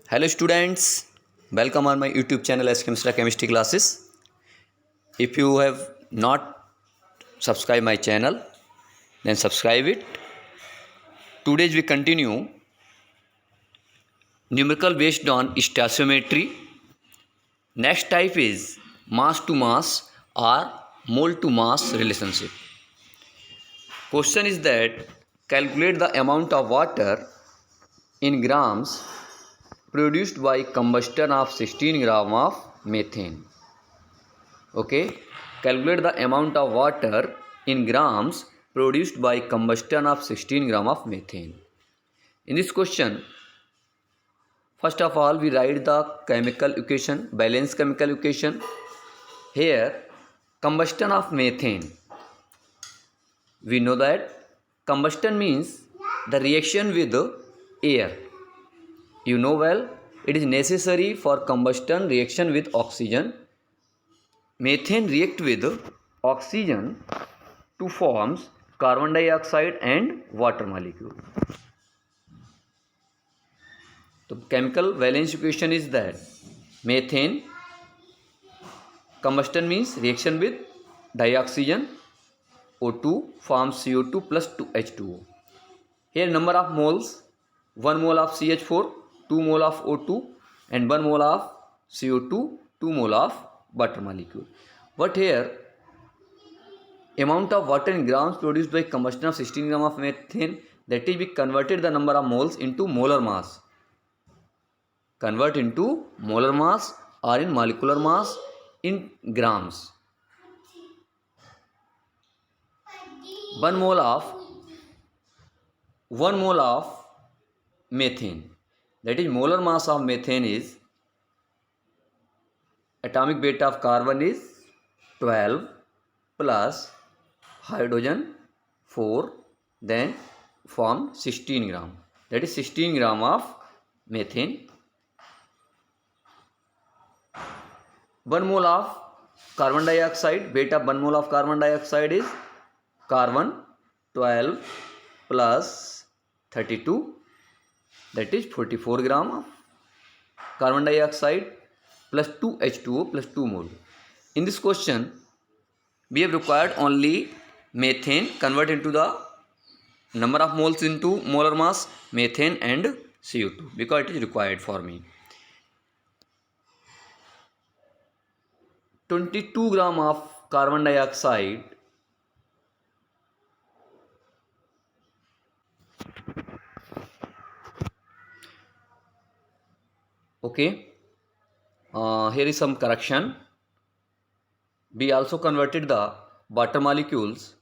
Hello students, welcome on my YouTube channel as Chemistry Classes. If you have not subscribed my channel, then subscribe it. Today we continue numerical based on stoichiometry. Next type is mass to mass or mole to mass relationship. Question is that calculate the amount of water in grams produced by combustion of 16 gram of methane. Okay, calculate the amount of water in grams produced by combustion of 16 gram of methane. In this question, first of all we write the chemical equation, balance chemical equation. Here combustion of methane, we know that combustion means the reaction with air. You know well, it is necessary for combustion reaction with oxygen. Methane react with oxygen to forms carbon dioxide and water molecule. The chemical valence equation is that methane combustion means reaction with dioxygen O2 forms CO2 plus 2H2O. Here number of moles, 1 mole of CH4, 2 mole of O2 and 1 mole of CO2, 2 mole of water molecule. But here amount of water in grams produced by combustion of 16 gram of methane, that is we converted the number of moles into molar mass. Convert into molar mass or in molecular mass in grams. 1 mole of methane, that is molar mass of methane is, atomic weight of carbon is 12 plus hydrogen 4, then form 16 gram, that is 16 gram of methane. 1 mole of carbon dioxide, weight of 1 mole of carbon dioxide is carbon 12 plus 32, that is 44 gram of carbon dioxide plus 2H2O plus 2 mole. In this question we have required only methane, convert into the number of moles into molar mass, methane and CO2, because it is required for me. 22 gram of carbon dioxide okay. Here is some correction. We also converted the water molecules.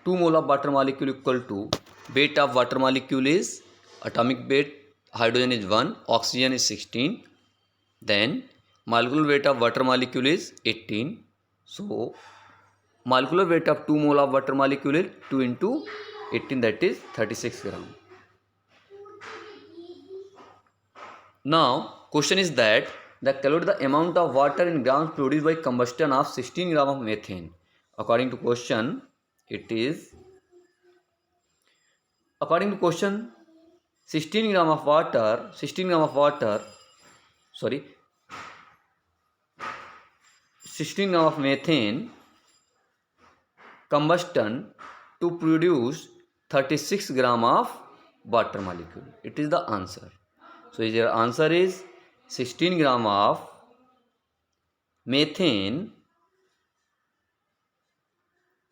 2 mole of water molecule equal to weight of water molecule is, atomic weight hydrogen is 1, oxygen is 16, then molecular weight of water molecule is 18. So molecular weight of 2 mole of water molecule is 2 into 18, that is 36 gram. Now question is that calculate the amount of water in grams produced by combustion of 16 gram of methane. According to question, 16 gram of water, 16 gram of methane combustion to produce 36 gram of water molecule. It is the answer. So your answer is 16 gram of methane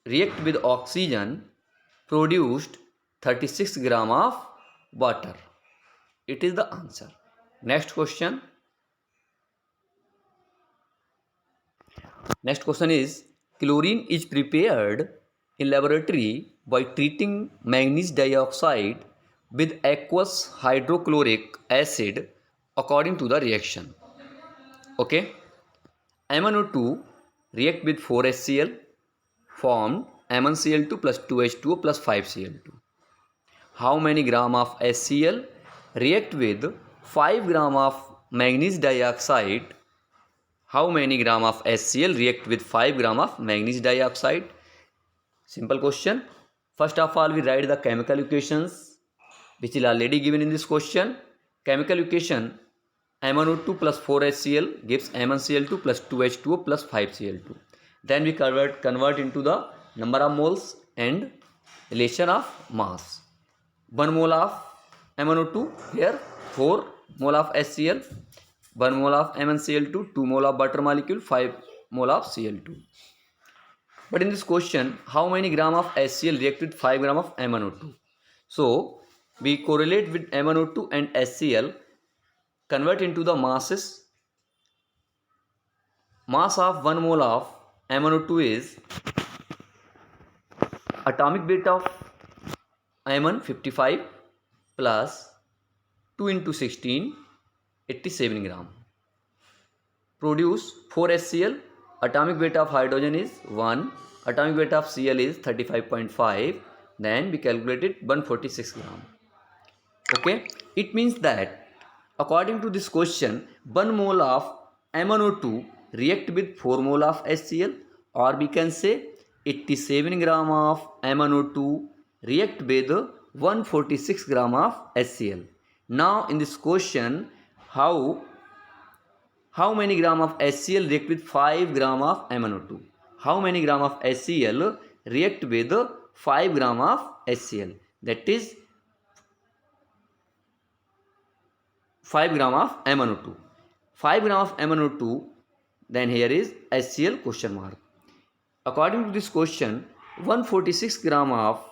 react with oxygen produced 36 gram of water. It is the answer. Next question. Next question is, chlorine is prepared in laboratory by treating manganese dioxide with aqueous hydrochloric acid according to the reaction. Okay, MnO2 react with 4HCl, formed MnCl2 plus 2H2O plus 5Cl2. How many gram of HCl react with 5 gram of manganese dioxide? How many gram of HCl react with 5 gram of manganese dioxide? Simple question. First of all we write the chemical equations. which is already given in this question. Chemical equation MnO2 plus 4HCl gives MnCl2 plus 2H2O plus 5Cl2. Then we convert into the number of moles and relation of mass. 1 mole of MnO2 here, 4 mole of HCl, 1 mole of MnCl2, 2 mole of butter molecule, 5 mole of Cl2. But in this question, how many gram of HCl react with 5 gram of MnO2? So we correlate with MnO2 and HCl, convert into the masses. Mass of 1 mole of MnO2 is atomic weight of Mn 55 plus 2 into 16, 87 gram. Produce 4 HCl, atomic weight of hydrogen is 1, atomic weight of Cl is 35.5, then we calculated 146 gram. Okay, it means that according to this question, 1 mole of MnO2 react with 4 mole of HCl, or we can say 87 gram of MnO2 react with 146 gram of HCl. Now in this question, how many gram of HCl react with 5 gram of MnO2? How many gram of HCl react with 5 gram of HCl? That is 5 gram of MnO2. 5 gram of MnO2, then here is HCl question mark. According to this question, 146 gram of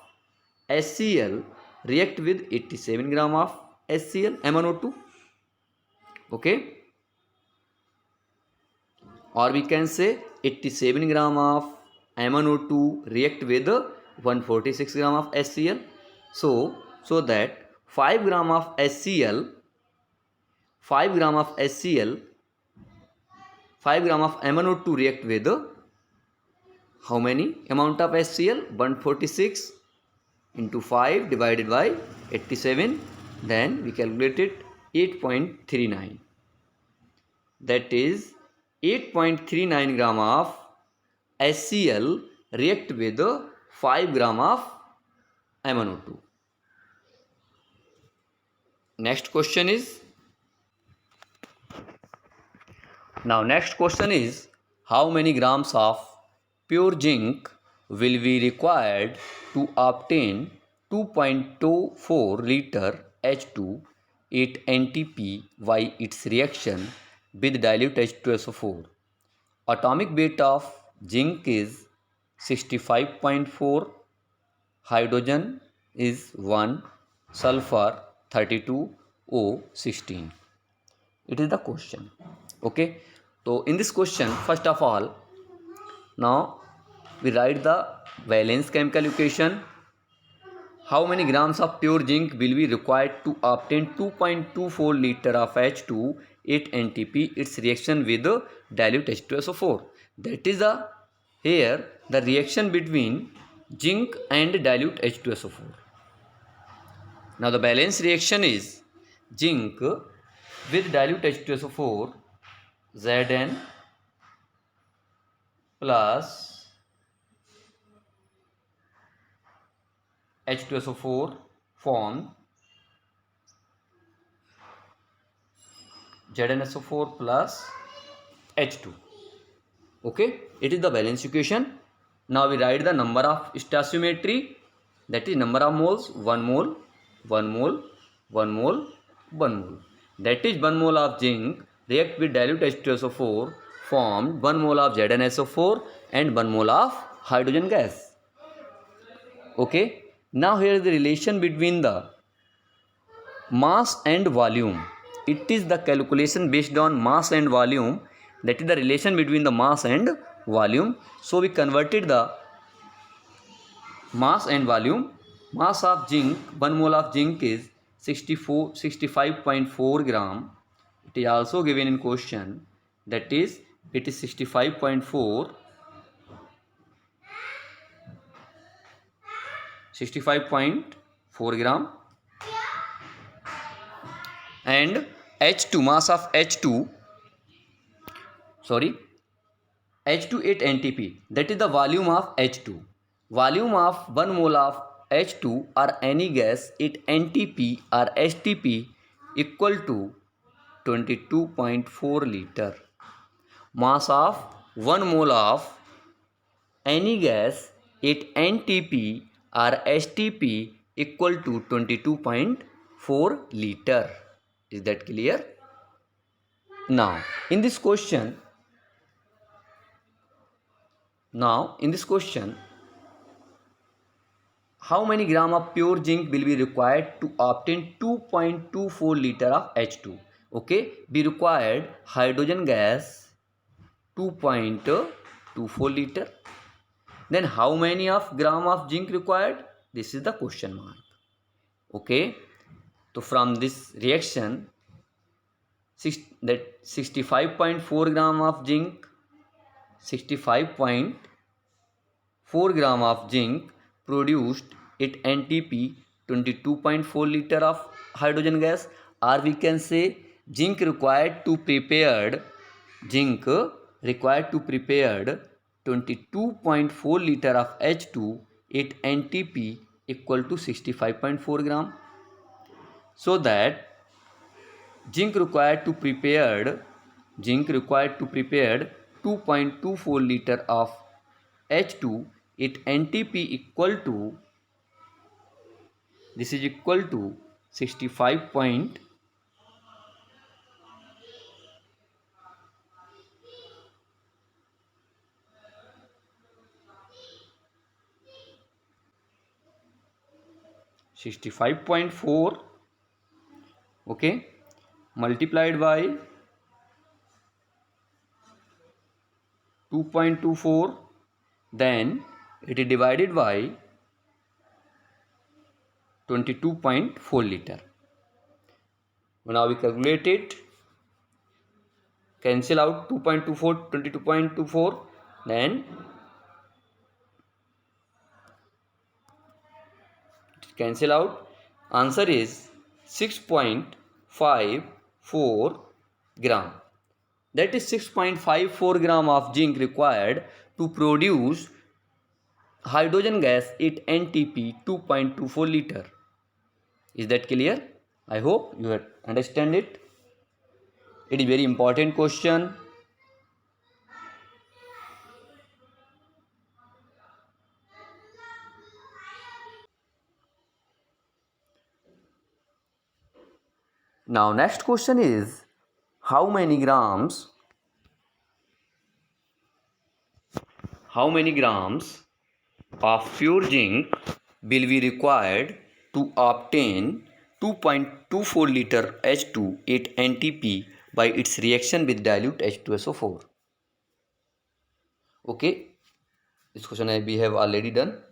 HCl react with 87 gram of HCl MnO2. Okay. Or we can say 87 gram of MnO2 react with 146 gram of HCl. So that 5 gram of HCl, 5 gram of HCl, 5 gram of MnO2 react with how many amount of HCl? 146 into 5 divided by 87. Then we calculated 8.39. That is 8.39 gram of HCl react with 5 gram of MnO2. Next question is, how many grams of pure zinc will be required to obtain 2.24 liter H2 8 NTP by its reaction with dilute H2SO4. Atomic weight of zinc is 65.4, hydrogen is 1, sulfur 32, O 16. It is the question. Okay. So in this question, first of all, now we write the valence chemical equation. How many grams of pure zinc will be required to obtain 2.24 liter of H2 8 NTP, its reaction with dilute H2SO4. That is here the reaction between zinc and dilute H2SO4. Now the balance reaction is zinc with dilute H2SO4, Zn plus H2SO4 formed ZnSO4 plus H2. Okay, it is the valence equation. Now we write the number of stoichiometry, that is number of moles, 1 mole, 1 mole, 1 mole, 1 mole. That is 1 mole of zinc react with dilute H2SO4 formed 1 mole of ZnSO4 and 1 mole of hydrogen gas. Okay, now here is the relation between the mass and volume. It is the calculation based on mass and volume, that is the relation between the mass and volume. So we converted the mass and volume. Mass of zinc, 1 mole of zinc is 65.4 gram. It is also given in question, that is it is 65.4 gram. And H2, mass of H2 8 NTP, that is the volume of H2. Volume of 1 mole of H2 or any gas at NTP or STP equal to 22.4 liter. Mass of 1 mole of any gas at NTP or STP equal to 22.4 liter. Is that clear? Now in this question, how many gram of pure zinc will be required to obtain 2.24 liter of H2? Okay, we required hydrogen gas 2.24 liter. Then how many of gram of zinc required? This is the question mark. Okay, so from this reaction, 65.4 gram of zinc, 65.4 gram of zinc produced at NTP 22.4 liter of hydrogen gas, or we can say zinc required to prepared 22.4 liter of H2 at NTP equal to 65.4 gram. So that zinc required to prepared 2.24 liter of H2 at NTP equal to, this is equal to 65.4 okay, multiplied by 2.24, then it is divided by 22.4 liter. Now we calculate it, cancel out 2.24, 22.24, then cancel out. Answer is 6.54 gram. That is 6.54 gram of zinc required to produce hydrogen gas at NTP 2.24 liter. Is that clear? I hope you understand it. It is very important question. Now next question is, how many grams of pure zinc will be required to obtain 2.24 liter H2 at NTP by its reaction with dilute H2SO4? Okay, this question we have already done.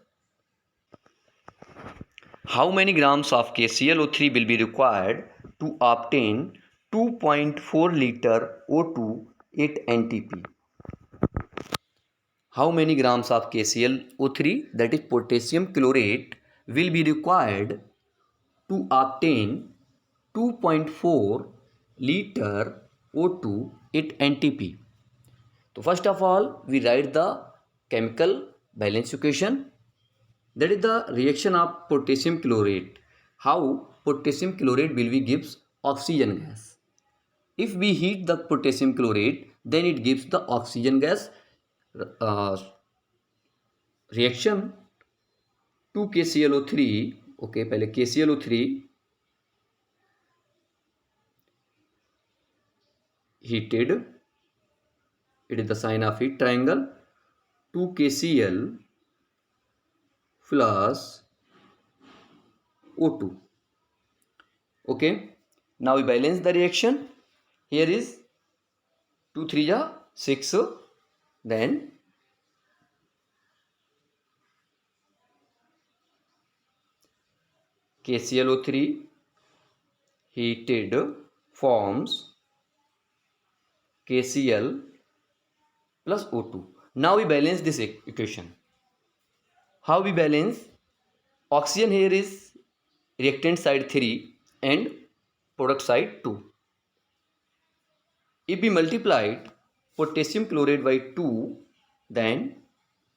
How many grams of KClO3 will be required to obtain 2.4 liter O2 at NTP? How many grams of KClO3, that is potassium chlorate, will be required to obtain 2.4 liter O2 at NTP? So first of all, we write the chemical balance equation. That is the reaction of potassium chlorate. How potassium chlorate will be gives oxygen gas. If we heat the potassium chlorate, then it gives the oxygen gas. Reaction 2 KClO3, okay, पहले KClO3 heated, it is the sign of heat triangle, 2 KCl plus O2. Okay, now we balance the reaction. Here is 2 3 ja 6, then KClO3 heated forms KCl plus O2. Now we balance this equation. How we balance? Oxygen here is reactant side 3 and product side 2. If we multiplied potassium chlorate by 2, then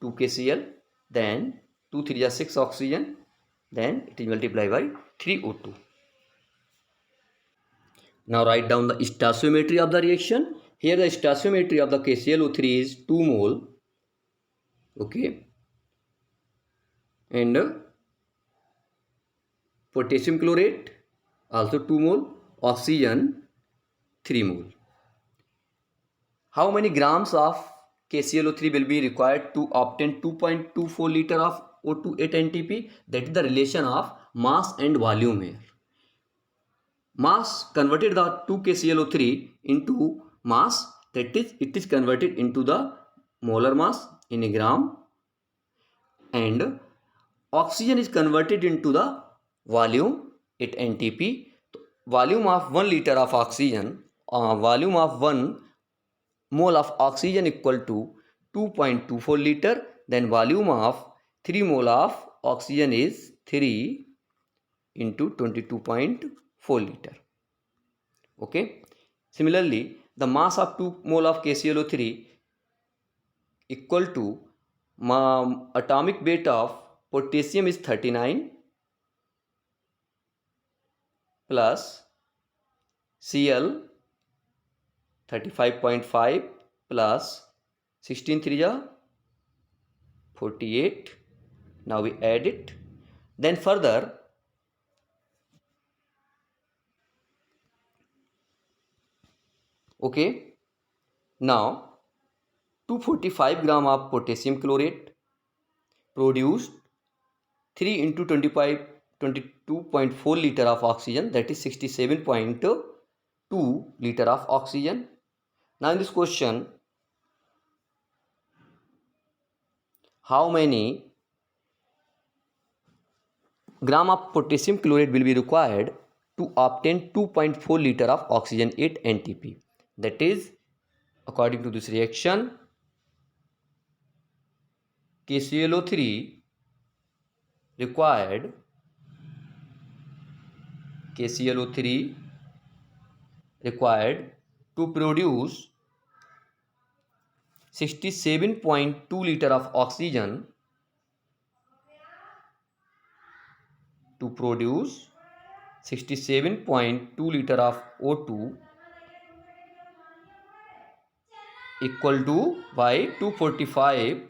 2 KCl, then 2 3 ja 6 oxygen, then it is multiplied by 3O2. Now write down the stoichiometry of the reaction. Here the stoichiometry of the KClO3 is 2 mole. Okay. And potassium chlorate also 2 mole. Oxygen 3 mole. How many grams of KClO3 will be required to obtain 2.24 liter of O2 at NTP? That is the relation of mass and volume here. Mass converted the 2 KClO3 into mass, that is it is converted into the molar mass in a gram, and oxygen is converted into the volume at NTP. Volume of 1 liter of oxygen, volume of 1 mole of oxygen equal to 2.24 liter, then volume of 3 mole of oxygen is 3 into 22.4 liter. Okay. Similarly, the mass of 2 mole of KClO3 equal to atomic weight of potassium is 39 plus Cl 35.5 plus 16 3 48. Now we add it. Then further, okay, now 245 gram of potassium chlorate produced 3 into 22.4 liter of oxygen, that is 67.2 liter of oxygen. Now in this question, how many gram of potassium chlorate will be required to obtain 2.4 liter of oxygen at NTP? That is, according to this reaction, KClO3 required to produce 67.2 liter of oxygen, to produce 67.2 liter of O2 equal to by 245.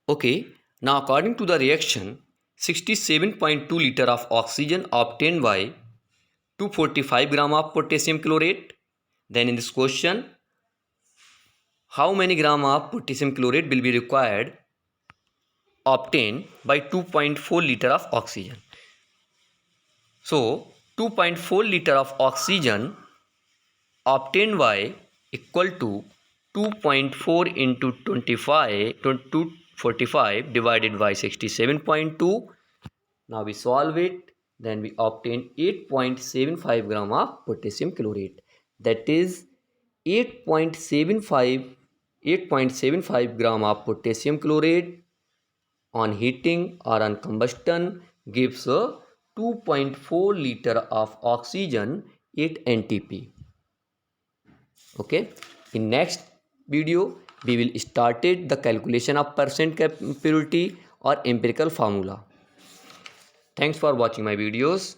Okay, now according to the reaction, 67.2 liter of oxygen obtained by 245 gram of potassium chlorate. Then in this question, how many gram of potassium chlorate will be required obtained by 2.4 liter of oxygen? So 2.4 liter of oxygen obtained by equal to 2.4 into 245 divided by 67.2. Now we solve it, then we obtain 8.75 gram of potassium chlorate. That is 8.75 gram of potassium chlorate on heating or on combustion gives a 2.4 liter of oxygen at NTP. Okay, in next video we will started the calculation of percent purity or empirical formula. Thanks for watching my videos.